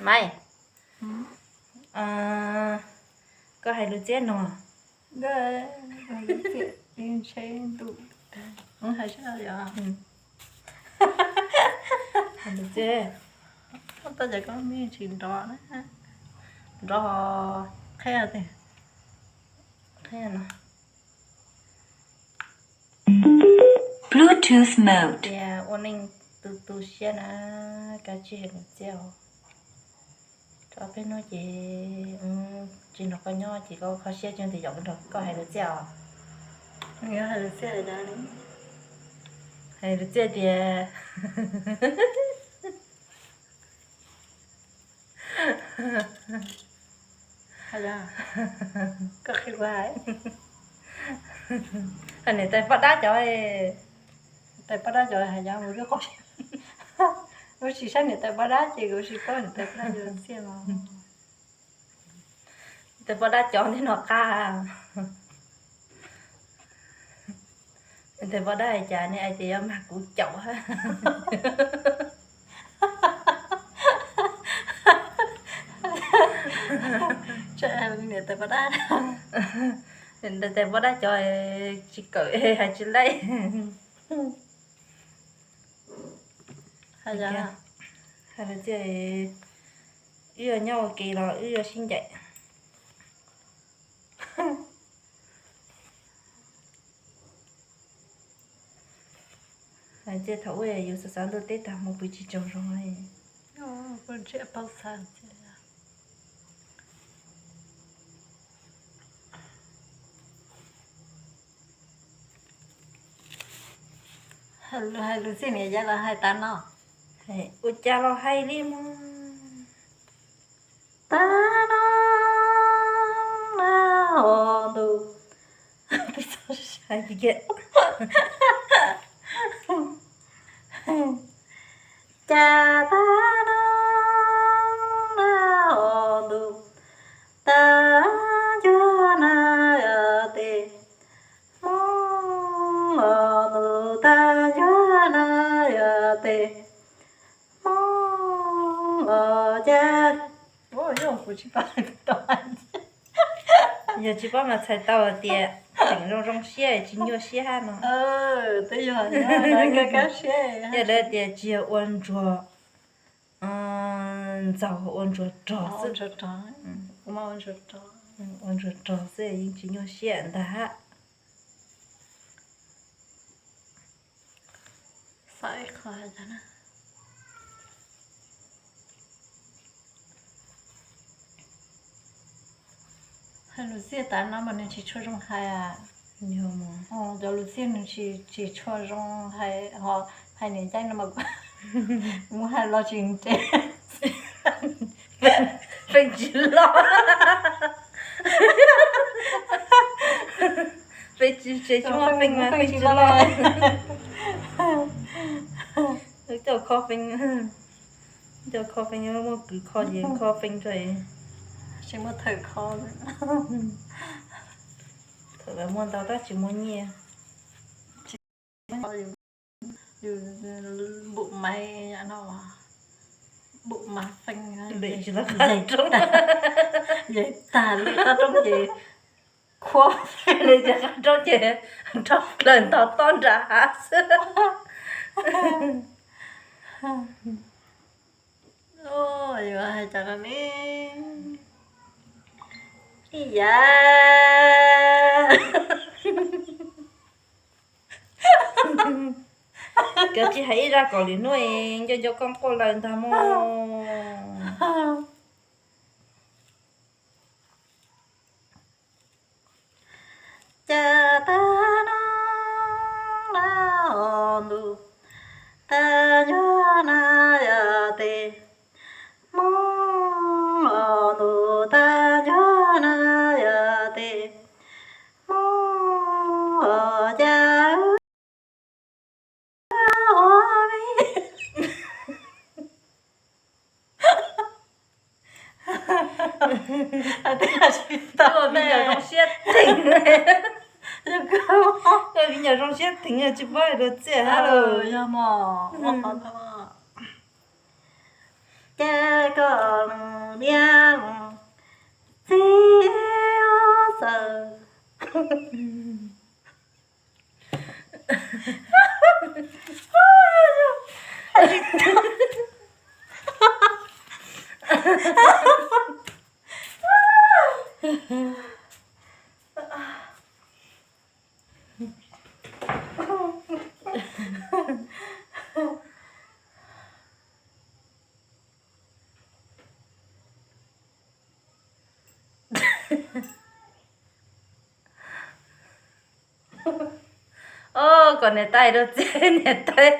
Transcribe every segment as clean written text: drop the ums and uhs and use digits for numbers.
Mày có hay được chết nào Đây, in chain tụ. Không hay sao vậy? hay được chết Ta chỉ có miếng chìm đỏ đấy. Đỏ khe thì. thế nào Bluetooth mode. yeah warning từ xe na cá chị hay được chết cho bên nó chỉ nó có nhau chỉ có khó xe trên thì giống được có hay được chết Nghe hay được xe đấy đấy. hay được chết thì Hay là có khi quái. anh này tay phát đá cho ấy Tại bắt đã rồi hay là một cái con. Nó chỉ sang người ta bắt đã chỉ có chỉ có người ta bắt đã rồi xe mà. tay phát đá cho nên nó ca tay phát đá chả này ai thì mặc cũng chậu ha Cho em người ta bắt đã. nên tay phát đá cho chị cởi hay chị lấy Hay là hay là chị yêu nhau kỳ là yêu sinh dậy hay chị thấu về yêu sáng tôi tết ta một buổi chiều trông rồi con trẻ bao xa chứ. Hay là xe này ra là hai tán nó. hay ôi cha lo hay đi mà Ta nó nào tu. hay gì vậy Cha ta nó nào tu. Ta cho na te. Mong tu ta cho na te. Mong cha. Ôi dồi, của chị ba toàn. giờ chị bảo mà xài tàu ở tiệm chỉnh rong xe chỉ nhiều xe ha nó Tới giờ nó cái xe. giờ đây tiệm chỉ uốn chùa giàu uốn chùa trò Ôn chợt trò. Mà ôn chợt trò. uốn chùa trò sẽ chỉ nhiều xe ta ha Phải khỏi ra nè. Hay Lucia tán nó mà nên chỉ cho trong hai à. nhiều mà Giờ Lucia nên chỉ cho trong hai họ hai年danh nó mà muốn hai lo chuyện thế. phải chỉ lo phải chỉ chúng ta phình mà phải chỉ lo cho khó phình cho khó phình nó một cứ khó gì khó phình rồi Chỉ muốn thử khó nữa. thử là muốn tao ta chỉ muốn nhẹ Bụng mày nó mà bụng mà phanh để chỉ là khăn trống vậy ta lấy ta trong gì khó để chỉ khăn trống chị trong lần tao ton ra hả ôi hai chả là nè dạ cái chị hãy ra cỏ liền nuôi cho con cô lần tham mô cha ta nó nào nu ta cho na ya te mong nu ta cho na ya te mong cha rồi bây giờ trong xe tỉnh rồi bây giờ trong xe tỉnh rồi chị bay được chị hello ya mà cha con ô còn này tay đâu chứ này tay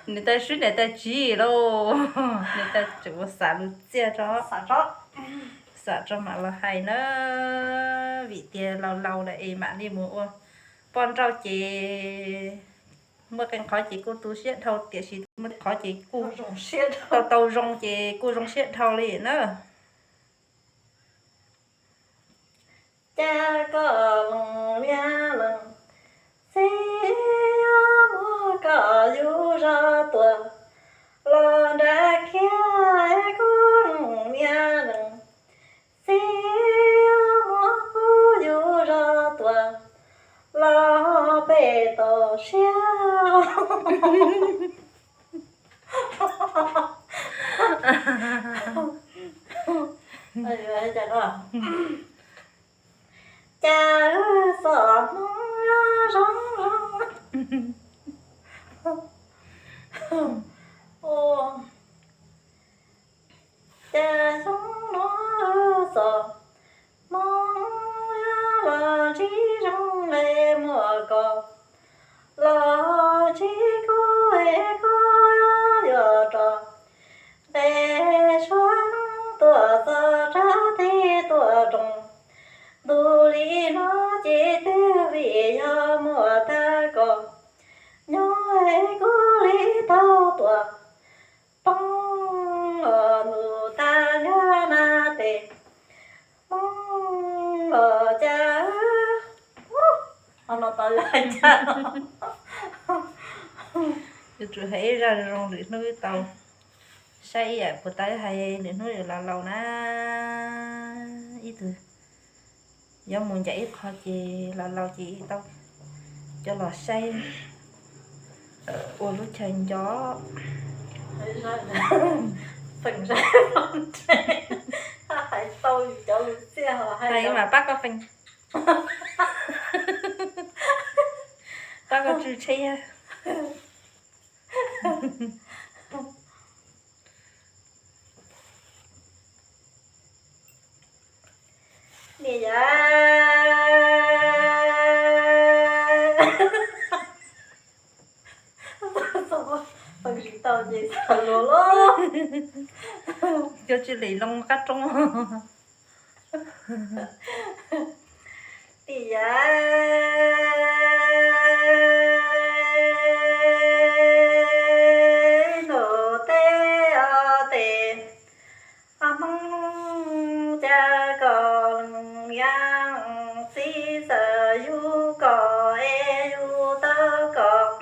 này tay suy này tay chỉ đâu này tay chỉ có xả luôn chia cho xả cho mà là hay nó vị tiền lâu lâu là em bạn đi mua con rau chịมื่อกันขอจีกูตูเสียเท่าเตียสิมื่อขอจีกู rồng xiết เตารงจีกูรงเสียเท่าเลยเนอะ cha có lòng mía lòng xí mua có du ra tua lo đã kia cũng mía lòng xí mua có du ra tua lo bê tổ xiao ơi chả đó cha sợ mong rong ô cha sống nó sợ mong là chỉ trong lệ mùa cầu là chỉ cô giờ trò để xoắn tua sợ ra thế tua trùng đủ lý nó chỉ tiêu vì do mùa ta có nhớ ấy cố lý tao tua bông ở nụ ta nhớ na tê bông ở cha nó tới lại cha cứ chú thấy ra rong để nuôi tàu say à của tay hay để nuôi được lâu na ít từ giống muốn chạy khó chị lâu chị tao cho lò say ủa lúc trời gió phần ra phần trẻ phải tôi cho xe họ hay mà bác có phanh bác có chú chơi ha đi ra phần gì tao gì sao lố cho chị lấy lông cắt trong đi ra nổ tê tê mong cha còn yang si sợ yu có e yu tơ có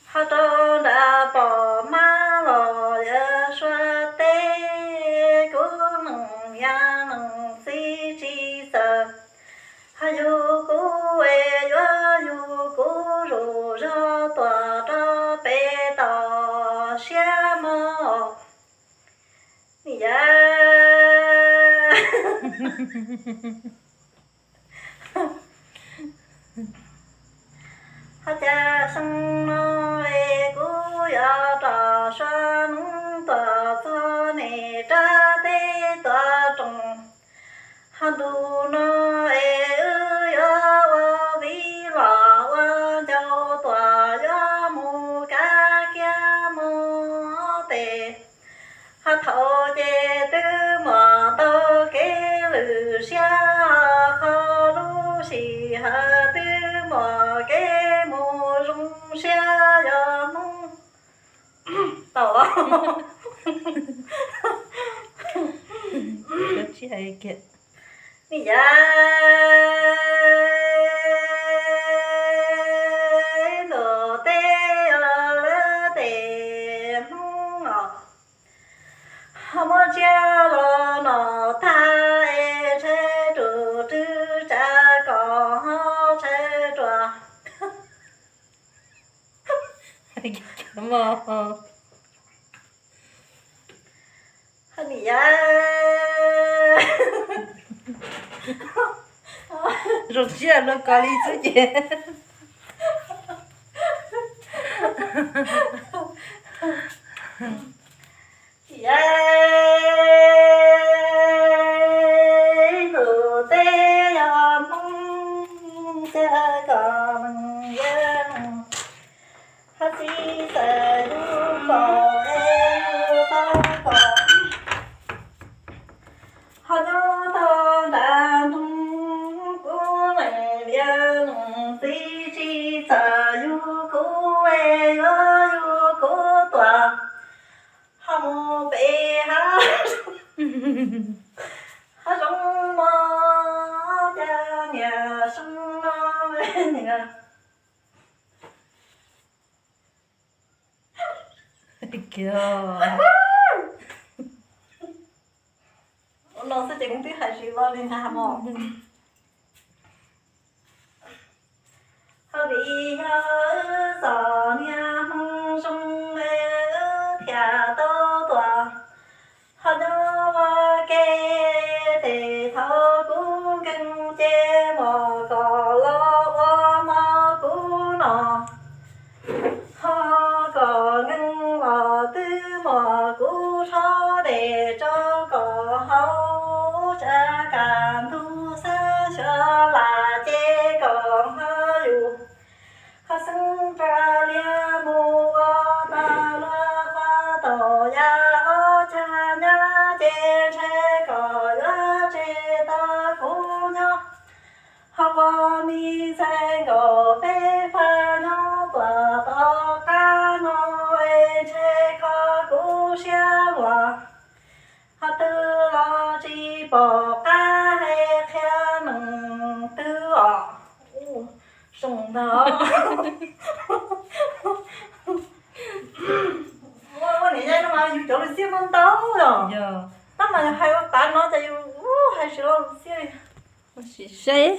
họ cho đã bỏ má lò ya xoa tê cũng nông ya nông si chi sợ họ yu cú e yu cú ru ra tòa ra bê tò xia mò dạ họ cha sang nói cú ya trò san tòa so nè tra tê tòa trồng họ tu nó ya wa vi la wa châu tòa ya mu ca kia mu tê họ thọ chê tư mà tơ kế lử xa khó lu xì hà tư mà kế mù rung xa ya nung tao cho chị hay kiện bây giờ đồ tê lơ tê nung mơ cha lo nó tha e che tru chư cha có che trò mà Honey ya. rồi chia nó có lý chứ chị Ya. Hữu tế ya mong sẽ còn yên. Hát sĩ sẽ du có em ta có. Hát du thơ đàn tung cú lệ biên sĩ chi sa yu cú e yu cú tòa. Hát mô bê hát. Hát rung mơ cha nhà sung mơ bên nhà. kìa Nó sẽ chỉ cũng biết hay gì vào lên hà mò. Hãy vì nhớ gió nhà hông sung mê thả tố tòa. Hãy nhớ vào kê tê thao cú kinh chê mò cỏ lô mò cú nọ. Họ có ngân mò tư mò cú thó để cho có hậu cha cảm thu xa cho là chê còn hơ dù. Họ xưng ra lia mù ta loa khoa tổ ya ô cha nhá chê chê có ya chê ta cú nhau. Họ qua mi sen gồ phê pha nhau tòa tòa ca nô ê chê khó cú xia hòa. Họ tư lo chi bỏ ca hê khea nâng tư ọ. Sùng đó. Ôi, nãy giờ nó mà dù chỗ là xia mong tao rồi. giờ Nó mà hay có tán nó cho dù hay xíu xia. sẽ